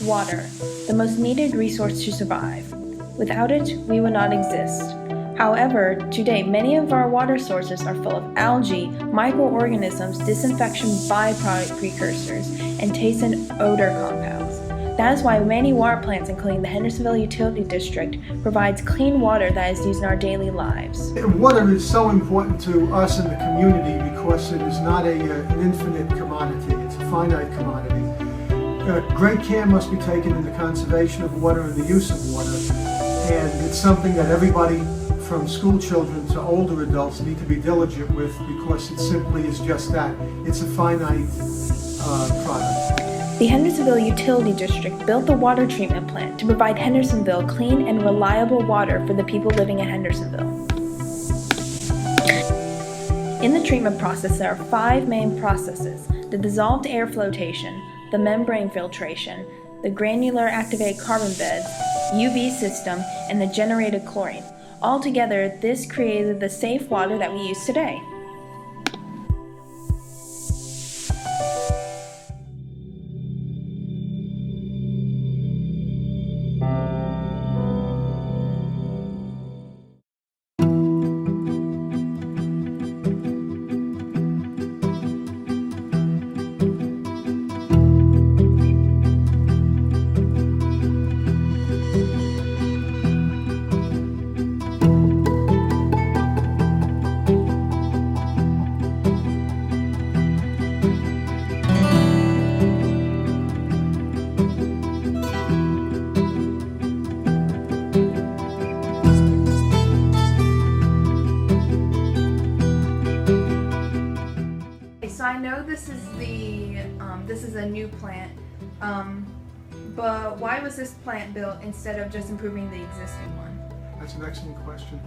Water, the most needed resource to survive. Without it, we would not exist. However, today many of our water sources are full of algae, microorganisms, disinfection byproduct precursors, and taste and odor compounds. That is why many water plants, including the Hendersonville Utility District, provides clean water that is used in our daily lives. Water is so important to us in the community because it is not an infinite commodity, it's a finite commodity. Great care must be taken in the conservation of water and the use of water, and it's something that everybody from school children to older adults need to be diligent with because it simply is just that. It's a finite product. The Hendersonville Utility District built the water treatment plant to provide Hendersonville clean and reliable water for the people living in Hendersonville. In the treatment process, there are 5 main processes: the dissolved air flotation, the membrane filtration, the granular activated carbon beds, UV system, and the generated chlorine. Altogether, this created the safe water that we use today. So I know this is a new plant, but why was this plant built instead of just improving the existing one? That's an excellent question.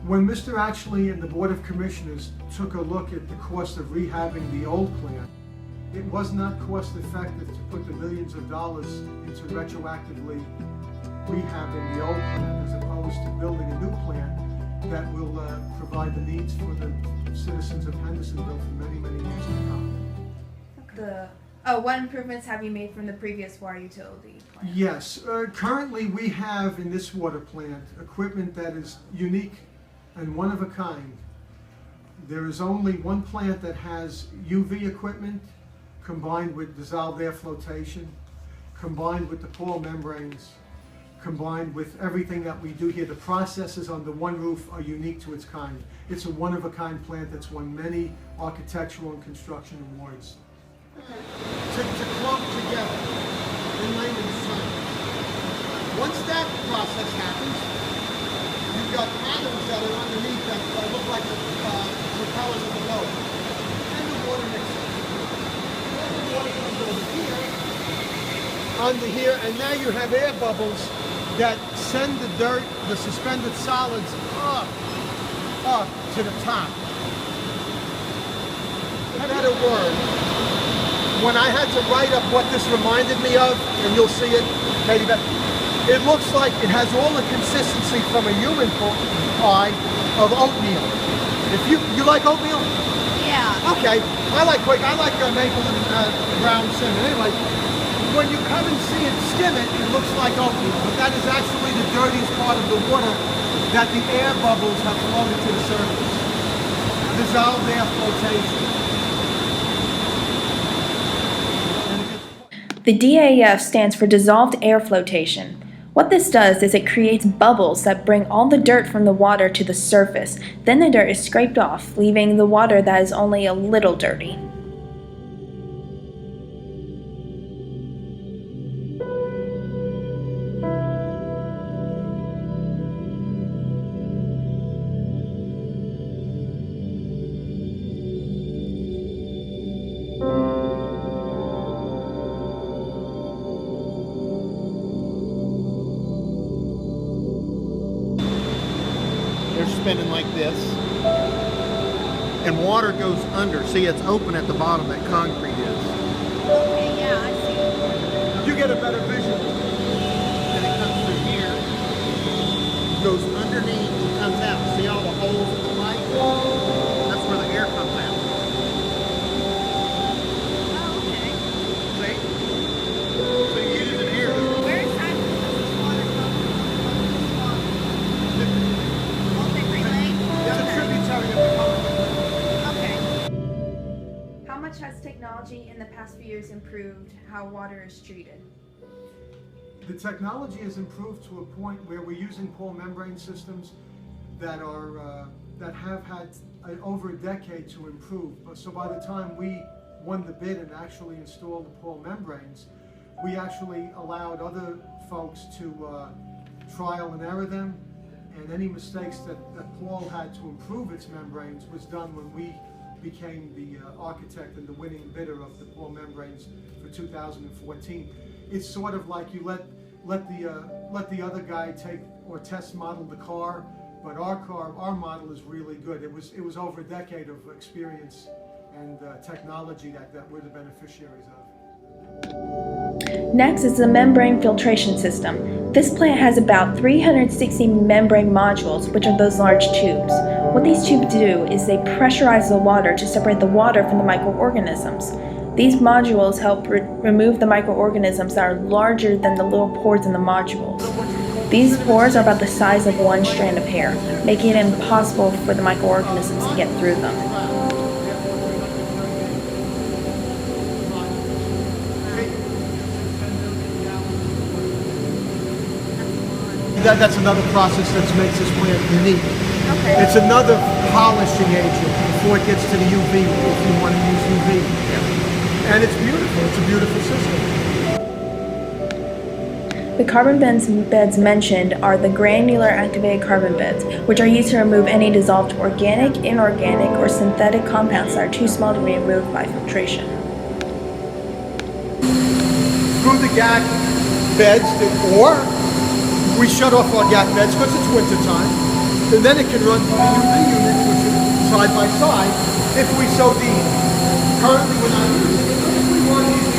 When Mr. Atchley and the Board of Commissioners took a look at the cost of rehabbing the old plant, it was not cost effective to put the millions of dollars into retroactively rehabbing the old plant as opposed to building a new plant that will provide the needs for the citizens of Hendersonville for many, many years to come. What improvements have you made from the previous water utility plant? Yes, currently we have in this water plant equipment that is unique and one of a kind. There is only one plant that has UV equipment combined with dissolved air flotation, combined with the pool membranes, combined with everything that we do here. The processes under one roof are unique to its kind. It's a one-of-a-kind plant that's won many architectural and construction awards. To clump together in layman's terms. Once that process happens, you've got patterns that are underneath that look like the propellers of the boat. And the water mixes. Then the water comes over here, and now you have air bubbles that send the dirt, the suspended solids up to the top. A better word, when I had to write up what this reminded me of, and you'll see it, Katy Beth, it looks like it has all the consistency from a human pie of oatmeal. If you like oatmeal? Yeah. Okay, I like maple and brown cinnamon. Anyway, when you come and see it, skim it, it looks like oatmeal, but that is actually the dirtiest part of the water that the air bubbles have floated to the surface. Dissolved air flotation. The DAF stands for dissolved air flotation. What this does is it creates bubbles that bring all the dirt from the water to the surface. Then the dirt is scraped off, leaving the water that is only a little dirty. They're spinning like this, and water goes under. See, it's open at the bottom, that concrete is. Okay, yeah, I see. You get a better vision. And it comes through here, goes underneath and comes out. See all the holes in the pipe? That's where the air comes out. Oh, okay. See? So you technology in the past few years improved how water is treated? The technology has improved to a point where we're using pore membrane systems that have had over a decade to improve. So by the time we won the bid and actually installed the pore membranes, we actually allowed other folks to trial and error them, and any mistakes that Paul had to improve its membranes was done when we became the architect and the winning bidder of the pore membranes for 2014. It's sort of like you let the other guy take or test model the car, but our model is really good. It was over a decade of experience and technology that we're the beneficiaries of. Next is the membrane filtration system. This plant has about 360 membrane modules, which are those large tubes. What these tubes do is they pressurize the water to separate the water from the microorganisms. These modules help remove the microorganisms that are larger than the little pores in the modules. These pores are about the size of one strand of hair, making it impossible for the microorganisms to get through them. That's another process that makes this plant unique. Okay. It's another polishing agent before it gets to the UV, if you want to use UV. And it's beautiful. It's a beautiful system. The carbon beds mentioned are the granular activated carbon beds, which are used to remove any dissolved organic, inorganic, or synthetic compounds that are too small to be removed by filtration. Through the GAC beds, or we shut off our GAC beds because it's winter time, and then it can run through the UV units, which is side by side, if we so deem. Currently, we're not using it, but if we want to use the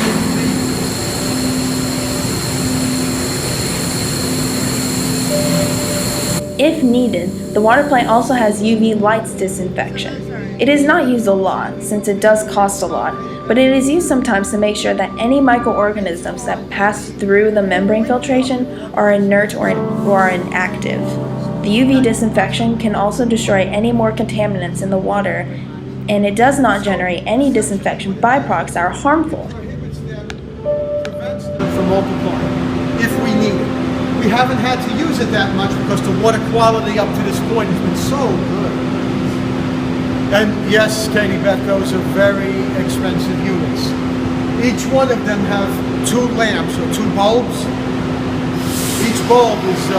UV. If needed, the water plant also has UV lights disinfection. It is not used a lot, since it does cost a lot, but it is used sometimes to make sure that any microorganisms that pass through the membrane filtration are inert or inactive. The UV disinfection can also destroy any more contaminants in the water, and it does not generate any disinfection byproducts that are harmful. Prohibits them, prevents them from multiplying if we need it. We haven't had to use it that much because the water quality up to this point has been so good. And yes, Katy Beth, those are very expensive units. Each one of them have 2 lamps or 2 bulbs. Each bulb is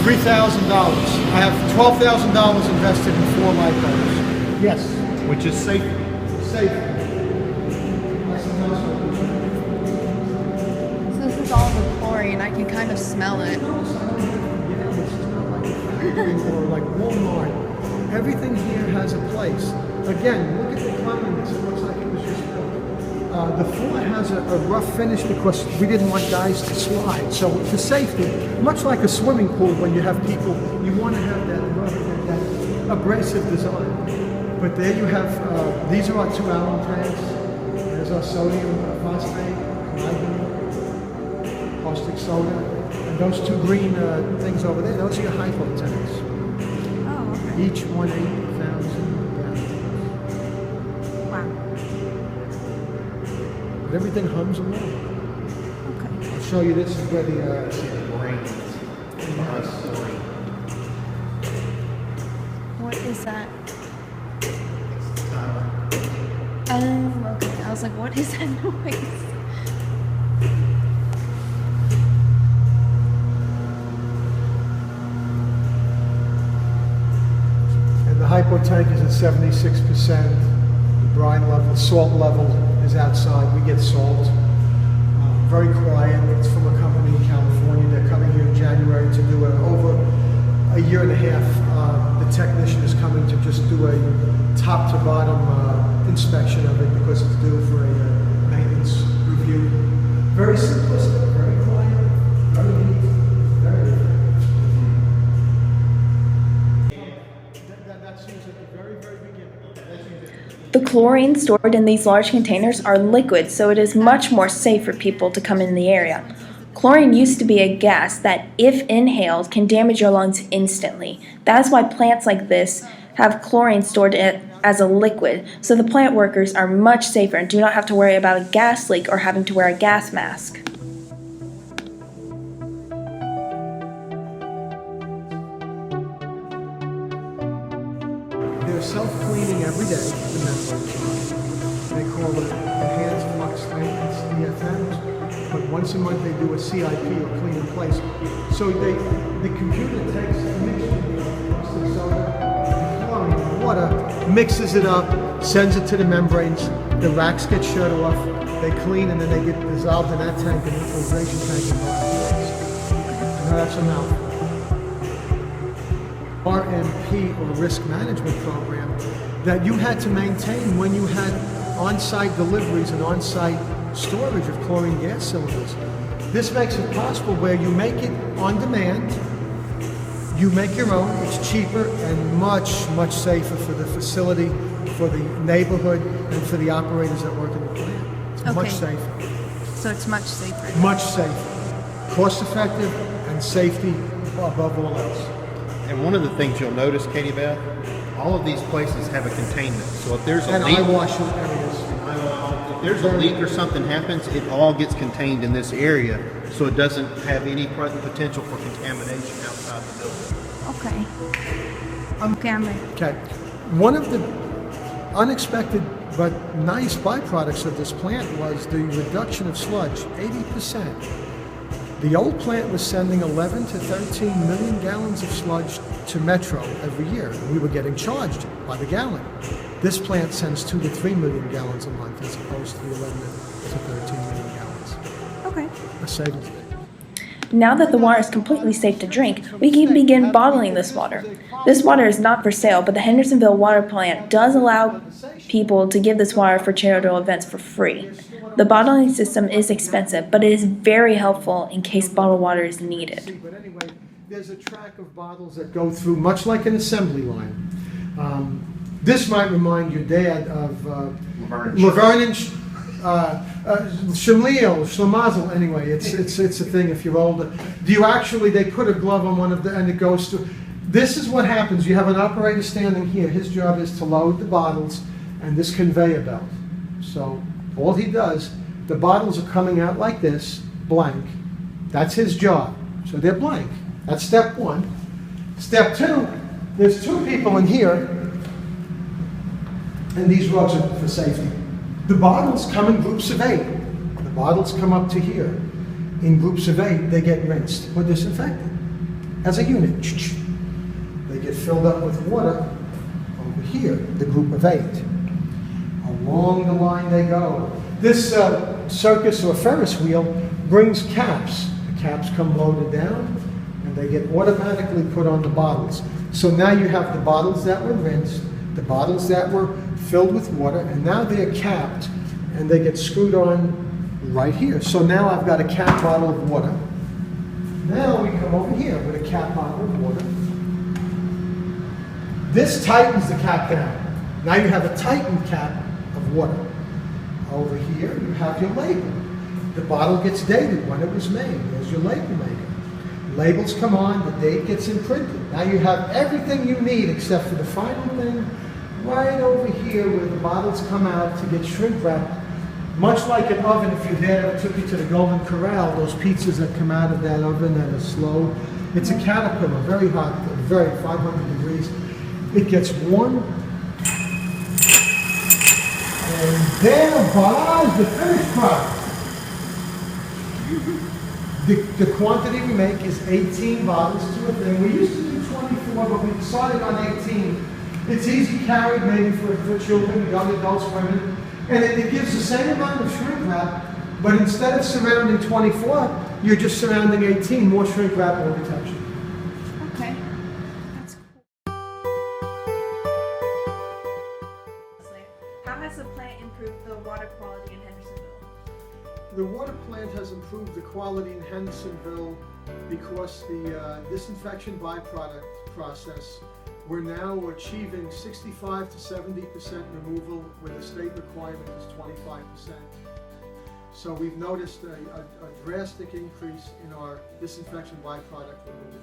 $3,000. I have $12,000 invested in 4 light bulbs. Yes. Which is safe. Safe. So this is all the chlorine. I can kind of smell it. Or like Walmart. Everything here has a place. Again, look at the cleanliness. It looks like it was just built. The floor has a rough finish because we didn't want guys to slide. So for safety, much like a swimming pool, when you have people, you want to have that rough, that abrasive design. But there you have, these are our 2 alum tanks. There's our sodium phosphate, caustic soda. And those 2 green things over there, those are your hypo tanks. Oh, okay. Each 1 8,000 gallons. Wow. But everything hums along. Okay. I'll show you, this is where the Brains. What is that? Oh, okay. I was like, what is that noise? And the hypo tank is at 76%. The brine level, salt level is outside. We get salt. Very quiet. It's from a company in California. They're coming here in January to do over a year and a half. The technician is coming to just do a top to bottom inspection of it because it's due for a maintenance review. Very simplistic, very quiet, very neat, very that seems at the very, very beginning. The chlorine stored in these large containers are liquid, so it is much more safe for people to come in the area. Chlorine used to be a gas that, if inhaled, can damage your lungs instantly. That is why plants like this have chlorine stored as a liquid, so the plant workers are much safer and do not have to worry about a gas leak or having to wear a gas mask. They're self-cleaning every day, the membranes. They call it enhanced flux maintenance, EFMs. But once a month they do a CIP or clean in place. So the computer takes a mixture of caustic soda, chlorine, water, mixes it up, sends it to the membranes. The racks get shut off. They clean and then they get dissolved in that tank, an infiltration tank in both places. Now that's a mouthful. RMP or risk management program that you had to maintain when you had on-site deliveries and on-site storage of chlorine gas cylinders. This makes it possible where you make it on demand, you make your own, it's cheaper and much, much safer for the facility, for the neighborhood, and for the operators that work in the plant. It's much safer. So it's much safer. Much safer. Cost effective and safety above all else. And one of the things you'll notice, Katy Beth, all of these places have a containment. So if there's a And leak, eye wash areas. if there's a leak or something happens, it all gets contained in this area, so it doesn't have any potential for contamination outside the building. Okay. Okay, I'm ready. Okay. One of the unexpected but nice byproducts of this plant was the reduction of sludge, 80%. The old plant was sending 11 to 13 million gallons of sludge to Metro every year. We were getting charged by the gallon. This plant sends 2 to 3 million gallons a month as opposed to the 11 to 13 million gallons. Okay. A savings. Now that the water is completely safe to drink, we can begin bottling this water. This water is not for sale, but the Hendersonville water plant does allow people to give this water for charitable events for free. The bottling system is expensive, but it is very helpful in case bottled water is needed. But anyway, there's a track of bottles that go through, much like an assembly line. This might remind your dad of Laverne and Shamliel, Shlemazel. Anyway, it's a thing if you're older. Do you actually? They put a glove on one of the, and it goes to. This is what happens. You have an operator standing here. His job is to load the bottles and this conveyor belt. So all he does, the bottles are coming out like this, blank. That's his job. So they're blank. That's step one. Step two, there's 2 people in here, and these rugs are for safety. The bottles come in groups of 8. The bottles come up to here. In groups of 8, they get rinsed or disinfected as a unit. They get filled up with water over here, the group of 8. Along the line they go. This circus or Ferris wheel brings caps. The caps come loaded down and they get automatically put on the bottles. So now you have the bottles that were rinsed, the bottles that were filled with water, and now they're capped and they get screwed on right here. So now I've got a cap bottle of water. Now we come over here with a cap bottle of water. This tightens the cap down. Now you have a tightened cap of water. Over here you have your label. The bottle gets dated when it was made. There's your label maker. Labels come on, the date gets imprinted. Now you have everything you need except for the final thing right over here where the bottles come out to get shrink wrapped. Much like an oven, if your dad ever took you to the Golden Corral, those pizzas that come out of that oven that are slow. It's a caterpillar, very hot, very 500 degrees. It gets warm. And there lies the finished product. The quantity we make is 18 bottles to a thing. We used to do 24, but we decided on 18. It's easy carried, maybe for children, young adults, women. And it gives the same amount of shrink wrap, but instead of surrounding 24, you're just surrounding 18, more shrink wrap, more protection. Okay. That's cool. How has the plant improved the water quality in Hendersonville? The water plant has improved the quality in Hendersonville because the disinfection byproduct process, we're now achieving 65 to 70% removal where the state requirement is 25%. So we've noticed a drastic increase in our disinfection byproduct removal.